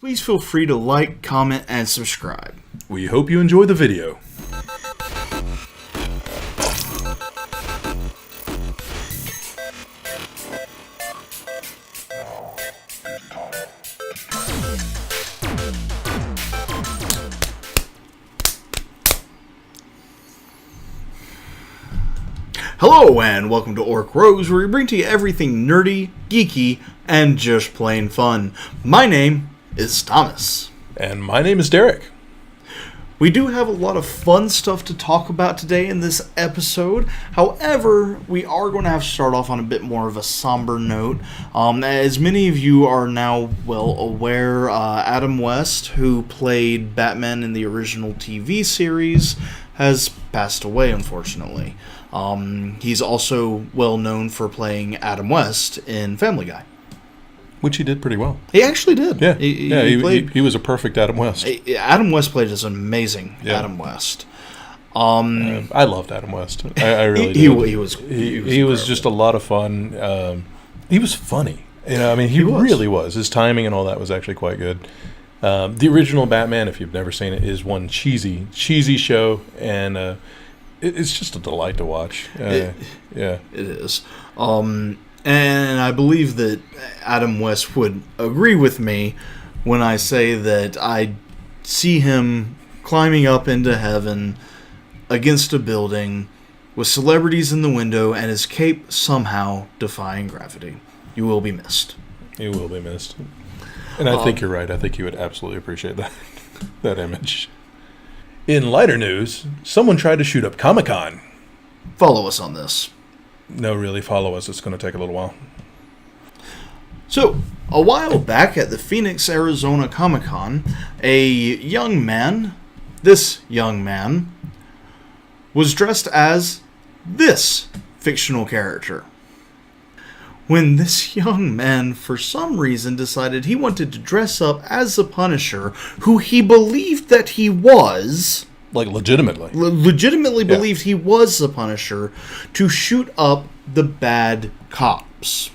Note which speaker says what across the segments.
Speaker 1: Please feel free to like, comment, and subscribe.
Speaker 2: We hope you enjoy the video.
Speaker 1: Hello and welcome to Orc Rogues, where we bring to you everything nerdy, geeky, and just plain fun. My name is Thomas.
Speaker 2: And my name is Derek.
Speaker 1: We do have a lot of fun stuff to talk about today in this episode. However, we are going to have to start off on a bit more of a somber note. As many of you are now well aware, Adam West, who played Batman in the original TV series, has passed away, unfortunately. He's also well known for playing Adam West in Family Guy.
Speaker 2: Which he did pretty well.
Speaker 1: He actually did.
Speaker 2: Yeah, he was a perfect Adam West.
Speaker 1: Adam West played as an amazing Adam West.
Speaker 2: I loved Adam West. I really did. He was just a lot of fun. He was funny. He really was. His timing and all that was actually quite good. The original Batman, if you've never seen it, is one cheesy show, and it's just a delight to watch. It
Speaker 1: is. And I believe that Adam West would agree with me when I say that I see him climbing up into heaven against a building with celebrities in the window and his cape somehow defying gravity. You will be missed.
Speaker 2: You will be missed. And I think you're right. I think you would absolutely appreciate that image. In lighter news, someone tried to shoot up Comic-Con.
Speaker 1: Follow us on this.
Speaker 2: No, really, follow us. It's going to take a little while.
Speaker 1: So, a while back at the Phoenix, Arizona Comic-Con, this young man, was dressed as this fictional character. When this young man, for some reason, decided he wanted to dress up as the Punisher, who he believed that he was...
Speaker 2: Like, legitimately.
Speaker 1: Believed he was the Punisher, to shoot up the bad cops.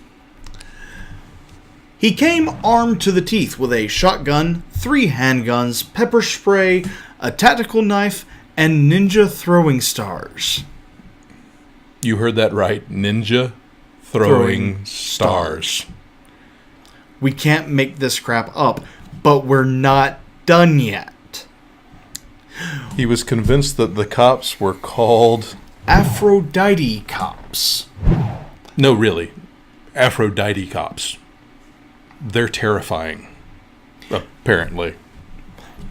Speaker 1: He came armed to the teeth with a shotgun, 3 handguns, pepper spray, a tactical knife, and ninja throwing stars.
Speaker 2: You heard that right. Ninja throwing stars.
Speaker 1: We can't make this crap up, but we're not done yet.
Speaker 2: He was convinced that the cops were called...
Speaker 1: Aphrodite cops.
Speaker 2: No, really. Aphrodite cops. They're terrifying. Apparently.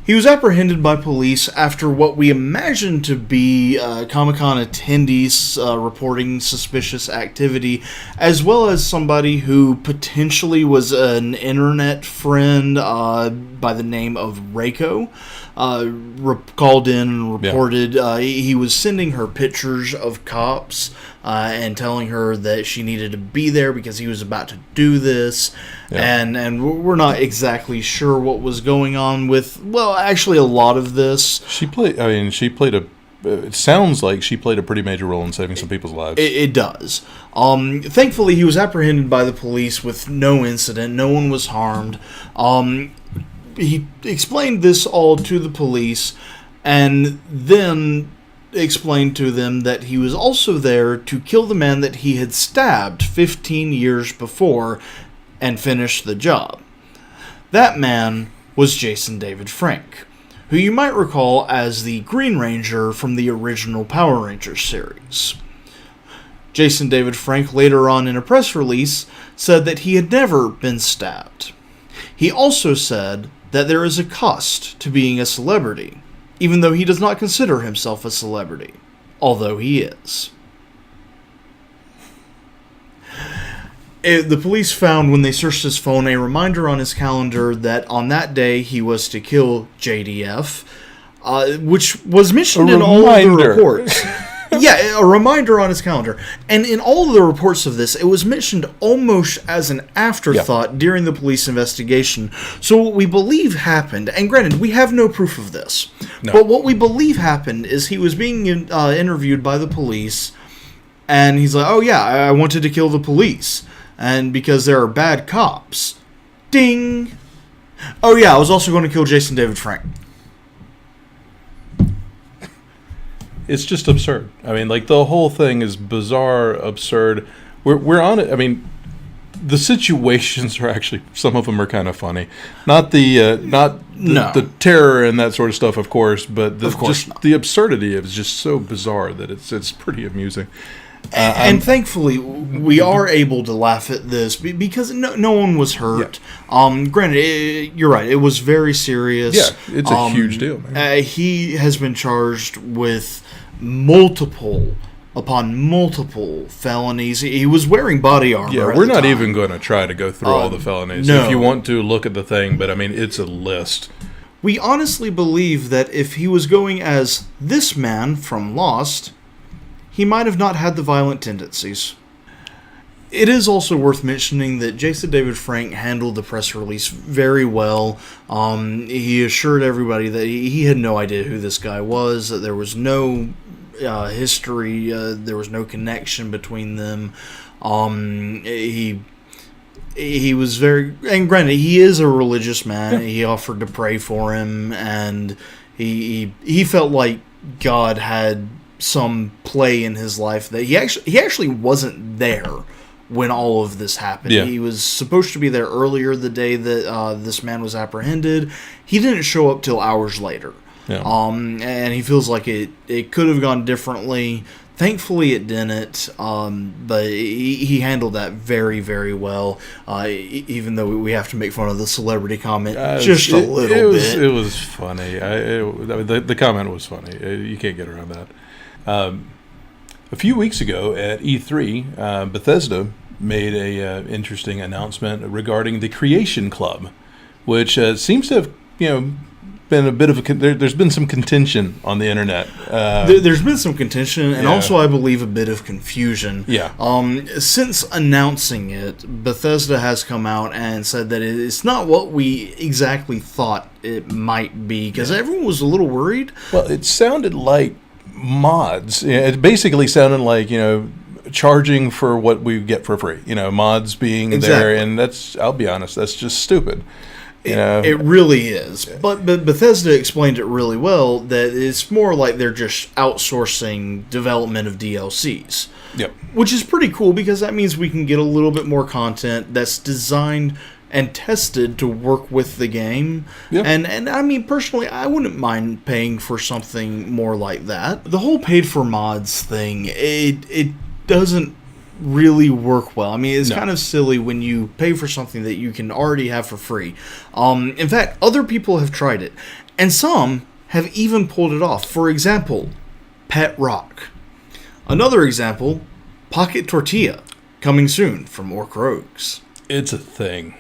Speaker 1: He was apprehended by police after what we imagine to be Comic-Con attendees reporting suspicious activity, as well as somebody who potentially was an internet friend by the name of Reiko. Called in and reported he was sending her pictures of cops and telling her that she needed to be there because he was about to do this. And we're not exactly sure what was going on with, actually a lot of this.
Speaker 2: It sounds like she played a pretty major role in saving some people's lives.
Speaker 1: It does. Thankfully, he was apprehended by the police with no incident. No one was harmed. He explained this all to the police and then explained to them that he was also there to kill the man that he had stabbed 15 years before and finish the job. That man was Jason David Frank, who you might recall as the Green Ranger from the original Power Rangers series. Jason David Frank later on in a press release said that he had never been stabbed. He also said that there is a cost to being a celebrity, even though he does not consider himself a celebrity, although he is. The police found, when they searched his phone, a reminder on his calendar that on that day he was to kill JDF, which was mentioned in all of the reports. A reminder on his calendar. And in all of the reports of this, it was mentioned almost as an afterthought during the police investigation. So what we believe happened, and granted, we have no proof of this, but what we believe happened is he was being interviewed by the police, and he's like, I wanted to kill the police. And because there are bad cops. Ding! Oh yeah, I was also going to kill Jason David Frank.
Speaker 2: It's just absurd. I mean, like, the whole thing is bizarre, absurd. We're on it. I mean, the situations are actually, some of them are kind of funny. Not the terror and that sort of stuff, of course, but the absurdity is just so bizarre that it's pretty amusing.
Speaker 1: And thankfully, we are able to laugh at this because no one was hurt. Yeah. Granted, you're right. It was very serious.
Speaker 2: Yeah, it's a huge deal, man.
Speaker 1: He has been charged with multiple felonies. He was wearing body armor.
Speaker 2: Yeah, we're not even going to try to go through all the felonies. No. If you want to, look at the thing, but I mean, it's a list.
Speaker 1: We honestly believe that if he was going as this man from Lost, he might have not had the violent tendencies. It is also worth mentioning that Jason David Frank handled the press release very well. He assured everybody that he had no idea who this guy was, that there was no history, there was no connection between them. He was very, and granted, he is a religious man. He offered to pray for him, and he felt like God had some play in his life, that he actually wasn't there when all of this happened. Yeah. He was supposed to be there earlier the day that this man was apprehended. He didn't show up till hours later. Yeah. And he feels like it could have gone differently. Thankfully, it didn't, but he handled that very, very well, even though we have to make fun of the celebrity comment just a little bit.
Speaker 2: It was funny. The comment was funny. You can't get around that. A few weeks ago at E3, Bethesda made a interesting announcement regarding the Creation Club, which seems to have, been a bit of there's been some contention on the internet.
Speaker 1: There's been some contention, and also, I believe, a bit of confusion.
Speaker 2: Yeah.
Speaker 1: Since announcing it, Bethesda has come out and said that it's not what we exactly thought it might be, because everyone was a little worried.
Speaker 2: Well, it sounded like mods. It basically sounded like, charging for what we get for free. Mods being there, and I'll be honest, that's just stupid.
Speaker 1: It really is. But Bethesda explained it really well, that it's more like they're just outsourcing development of DLCs.
Speaker 2: Yep.
Speaker 1: Which is pretty cool, because that means we can get a little bit more content that's designed and tested to work with the game. Yep. And I mean, personally, I wouldn't mind paying for something more like that. The whole paid for mods thing, it doesn't really work well. I mean, it's kind of silly when you pay for something that you can already have for free. In fact, other people have tried it, and some have even pulled it off. For example, Pet Rock. Another example, Pocket Tortilla, coming soon from Orc Rogues.
Speaker 2: It's a thing.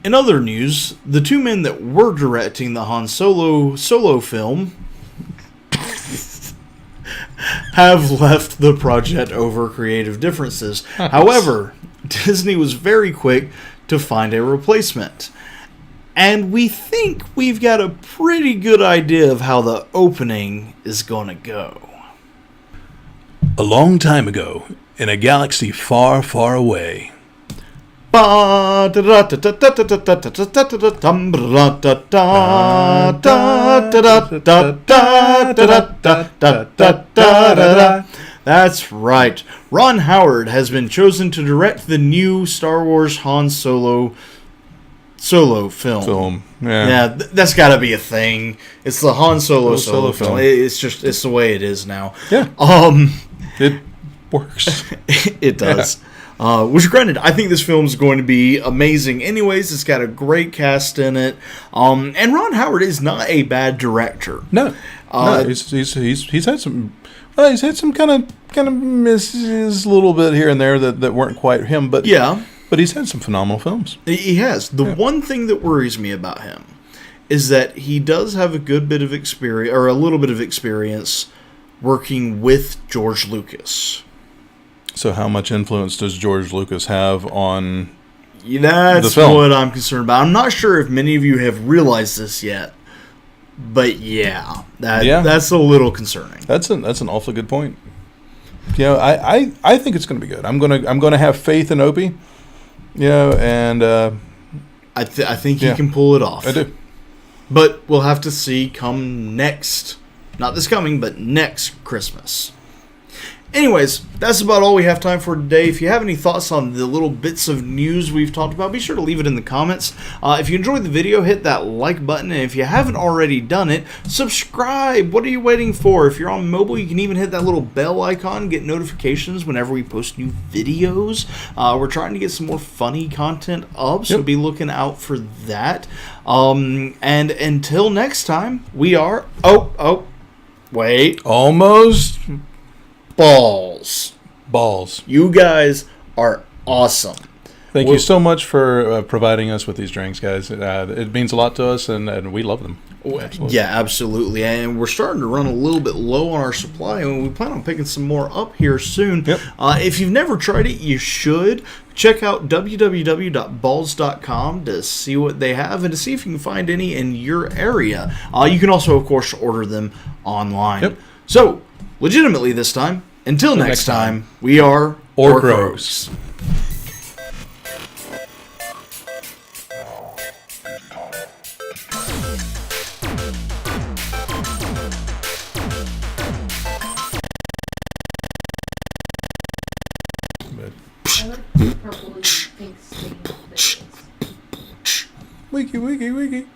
Speaker 1: In other news, the two men that were directing the Han Solo film have left the project over creative differences. However, Disney was very quick to find a replacement. And we think we've got a pretty good idea of how the opening is going to go.
Speaker 2: A long time ago, in a galaxy far, far away.
Speaker 1: That's right. Ron Howard has been chosen to direct the new Star Wars Han Solo film.
Speaker 2: Yeah,
Speaker 1: that's got to be a thing. It's the Han Solo film. It's the way it is now.
Speaker 2: Yeah. It works.
Speaker 1: It does. Yeah. Which, granted, I think this film is going to be amazing. Anyways, it's got a great cast in it, and Ron Howard is not a bad director.
Speaker 2: No, he's had some. He's had some kind of misses a little bit here and there that weren't quite him, but but he's had some phenomenal films.
Speaker 1: He has. The one thing that worries me about him is that he does have a good bit of experience, or a little bit of experience, working with George Lucas.
Speaker 2: So how much influence does George Lucas have on
Speaker 1: the film? What I'm concerned about. I'm not sure if many of you have realized this yet, but that's a little concerning.
Speaker 2: That's an awfully good point. I think it's going to be good. I'm going to have faith in Opie, and
Speaker 1: I think he can pull it off.
Speaker 2: I do.
Speaker 1: But we'll have to see come next, not this coming, but next Christmas. Anyways, that's about all we have time for today. If you have any thoughts on the little bits of news we've talked about, be sure to leave it in the comments. If you enjoyed the video, hit that like button. And if you haven't already done it, subscribe. What are you waiting for? If you're on mobile, you can even hit that little bell icon, get notifications whenever we post new videos. We're trying to get some more funny content up, so be looking out for that. And until next time, we are... wait.
Speaker 2: Almost...
Speaker 1: Balls. You guys are awesome.
Speaker 2: Thank you so much for providing us with these drinks, guys. It means a lot to us, and we love them.
Speaker 1: Absolutely. Yeah, absolutely. And we're starting to run a little bit low on our supply, and we plan on picking some more up here soon.
Speaker 2: Yep.
Speaker 1: If you've never tried it, you should. Check out www.balls.com to see what they have and to see if you can find any in your area. You can also, of course, order them online.
Speaker 2: Yep.
Speaker 1: So, legitimately this time, until next time, we are
Speaker 2: Orc Rogues. Wiki, wiki, wiki.